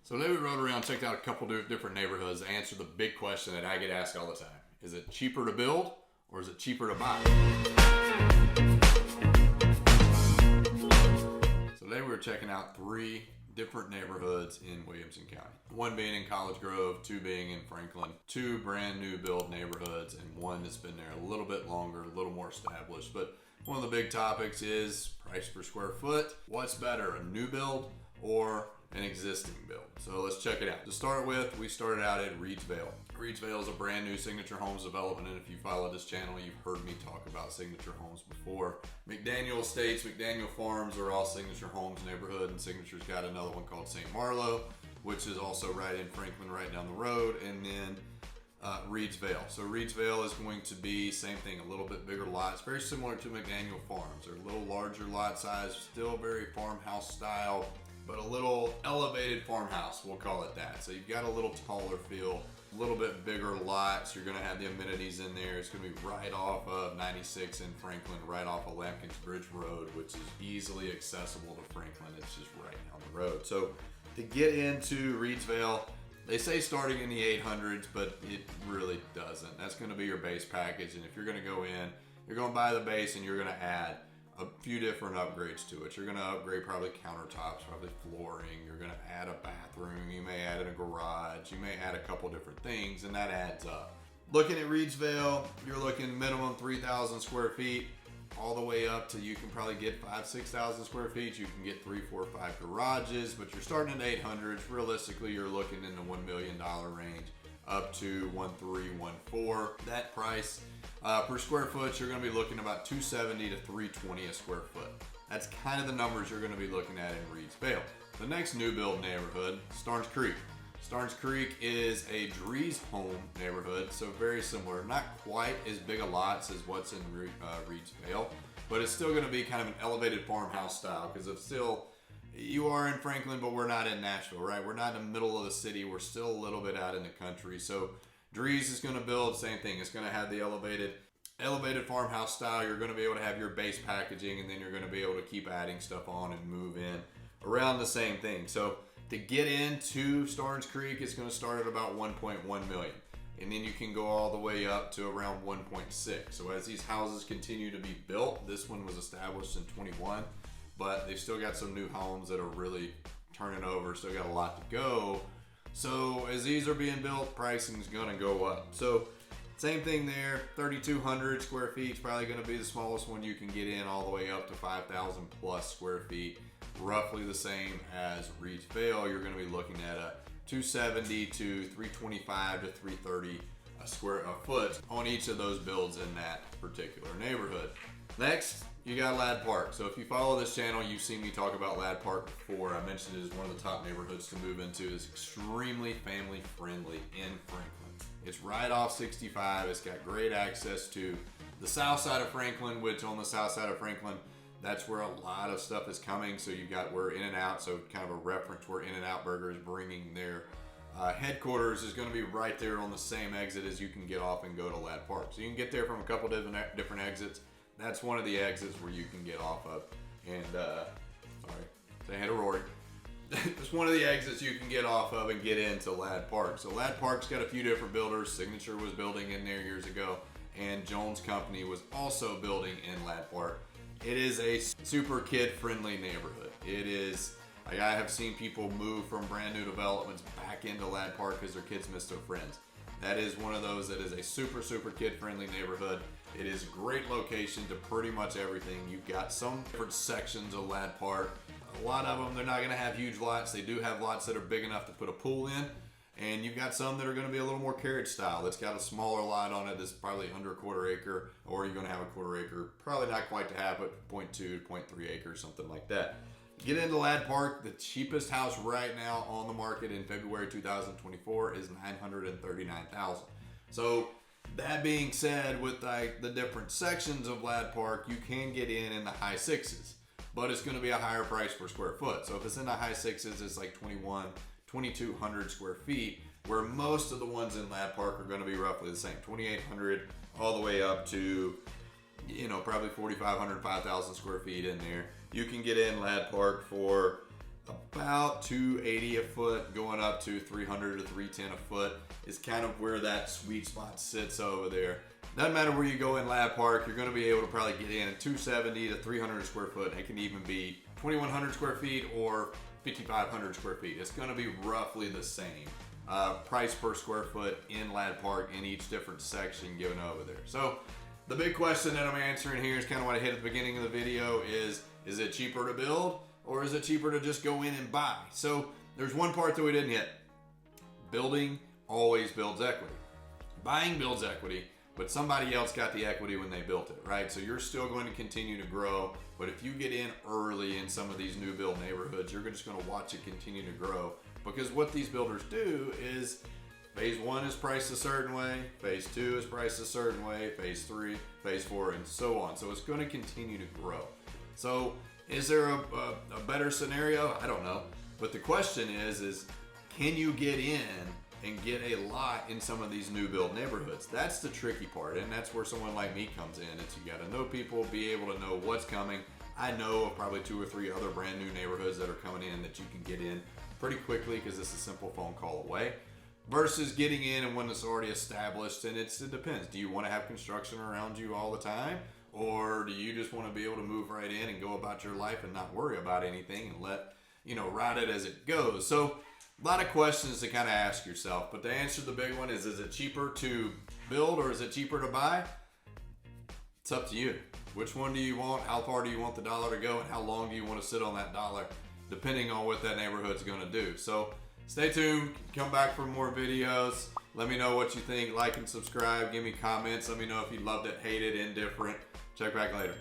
So today we rode around, checked out a couple different neighborhoods to answer the big question that I get asked all the time. Is it cheaper to build or is it cheaper to buy? So today we were checking out 3 different neighborhoods in Williamson County. One being in College Grove, 2 being in Franklin, 2 brand new build neighborhoods, and 1 that's been there a little bit longer, a little more established. But one of the big topics is price per square foot. What's better, a new build or an existing build? So let's check it out. To start with, we started out at Reeds Vale. Reeds Vale is a brand new Signature Homes development, and if you follow this channel, you've heard me talk about Signature Homes before. McDaniel Estates, McDaniel Farms are all Signature Homes neighborhood, and Signature's got another one called St. Marlowe, which is also right in Franklin, right down the road, and then Reeds Vale. So Reeds Vale is going to be same thing, a little bit bigger lots, very similar to McDaniel Farms. They're a little larger lot size, still very farmhouse style, but a little elevated farmhouse, we'll call it that. So you've got a little taller feel, a little bit bigger lots. You're gonna have the amenities in there. It's gonna be right off of 96 in Franklin, right off of Lampkins Bridge Road, which is easily accessible to Franklin. It's just right down the road. So to get into Reeds Vale, they say starting in the 800s, but it really doesn't. That's gonna be your base package. And if you're gonna go in, you're gonna buy the base and you're gonna add a few different upgrades to it. You're gonna upgrade probably countertops, probably flooring. You're gonna add a bathroom. You may add in a garage. You may add a couple different things, and that adds up. Looking at Reeds Vale, you're looking minimum 3,000 square feet, all the way up to you can probably get 5,000-6,000 square feet. You can get 3, 4, 5 garages, but you're starting at 800s. Realistically, you're looking in the $1 million range, up to 1.3, 1.4. That price per square foot, you're going to be looking about $270 to $320 a square foot. That's kind of the numbers you're going to be looking at in Reeds Vale. The next new build neighborhood, Starnes Creek. Starnes Creek is a Reeds home neighborhood, so very similar. Not quite as big a lots as what's in Reeds Vale, but it's still going to be kind of an elevated farmhouse style because it's still, you are in Franklin, but we're not in Nashville, right? We're not in the middle of the city. We're still a little bit out in the country. So Drees is going to build, same thing. It's going to have the elevated farmhouse style. You're going to be able to have your base packaging, and then you're going to be able to keep adding stuff on and move in around the same thing. So to get into Starnes Creek, it's going to start at about 1.1 million. And then you can go all the way up to around 1.6. So as these houses continue to be built, this one was established in 21, but they've still got some new homes that are really turning over. Still got a lot to go. So as these are being built, pricing is going to go up. So same thing there, 3,200 square feet is probably going to be the smallest one you can get in, all the way up to 5,000 plus square feet. Roughly the same as Reeds Vale. You're going to be looking at a 270 to 325 to 330 a foot on each of those builds in that particular neighborhood. Next, you got Ladd Park. So if you follow this channel, you've seen me talk about Ladd Park before. I mentioned it as one of the top neighborhoods to move into. It's extremely family friendly in Franklin. It's right off 65. It's got great access to the south side of Franklin, which on the south side of Franklin, that's where a lot of stuff is coming. So you got where In-N-Out, so kind of a reference where In-N-Out Burger is bringing their headquarters is going to be right there on the same exit as you can get off and go to Ladd Park. So you can get there from a couple different exits. That's one of the exits where you can get off of. And, sorry, say hi to Rory. It's one of the exits you can get off of and get into Ladd Park. So Ladd Park's got a few different builders. Signature was building in there years ago, and Jones Company was also building in Ladd Park. It is a super kid-friendly neighborhood. It is, like, I have seen people move from brand new developments back into Ladd Park because their kids miss their friends. That is one of those that is a super, super kid-friendly neighborhood. It is a great location to pretty much everything. You've got some different sections of Ladd Park. A lot of them, they're not going to have huge lots. They do have lots that are big enough to put a pool in. And you've got some that are going to be a little more carriage style. That's got a smaller lot on it that's probably under a quarter acre, or you're going to have a quarter acre. Probably not quite to have it, 0.2, 0.3 acres, something like that. Get into Ladd Park. The cheapest house right now on the market in February 2024 is $939,000. So that being said, with like the different sections of Ladd Park, you can get in the high 6s, but it's going to be a higher price per square foot. So if it's in the high 6s, it's like 2,200 square feet, where most of the ones in Ladd Park are going to be roughly the same, 2,800 all the way up to, probably 4,500, 5,000 square feet in there. You can get in Ladd Park for about $280 a foot, going up to $300 to $310 a foot is kind of where that sweet spot sits over there. Doesn't matter where you go in Lad Park, you're going to be able to probably get in at 270 to 300 square foot. It can even be 2,100 square feet or 5,500 square feet. It's going to be roughly the same price per square foot in Lad Park in each different section given over there. So the big question that I'm answering here is kind of what I hit at the beginning of the video is it cheaper to build or is it cheaper to just go in and buy? So there's one part that we didn't hit. Building always builds equity. Buying builds equity, but somebody else got the equity when they built it, right? So you're still going to continue to grow, but if you get in early in some of these new build neighborhoods, you're just going to watch it continue to grow, because what these builders do is phase 1 is priced a certain way, phase 2 is priced a certain way, phase 3, phase 4, and so on. So it's going to continue to grow. So is there a better scenario? I don't know. But the question is can you get in and get a lot in some of these new build neighborhoods? That's the tricky part, and that's where someone like me comes in. It's you got to know people, be able to know what's coming. I know of probably 2 or 3 other brand new neighborhoods that are coming in that you can get in pretty quickly because it's a simple phone call away, versus getting in and when it's already established. And it depends. Do you want to have construction around you all the time, or do you just want to be able to move right in and go about your life and not worry about anything and let ride it as it goes? So a lot of questions to kind of ask yourself, but to answer the big one is it cheaper to build or is it cheaper to buy? It's up to you. Which one do you want? How far do you want the dollar to go? And how long do you want to sit on that dollar, depending on what that neighborhood's going to do? So stay tuned. Come back for more videos. Let me know what you think. Like and subscribe. Give me comments. Let me know if you loved it, hate it, indifferent. Check back later.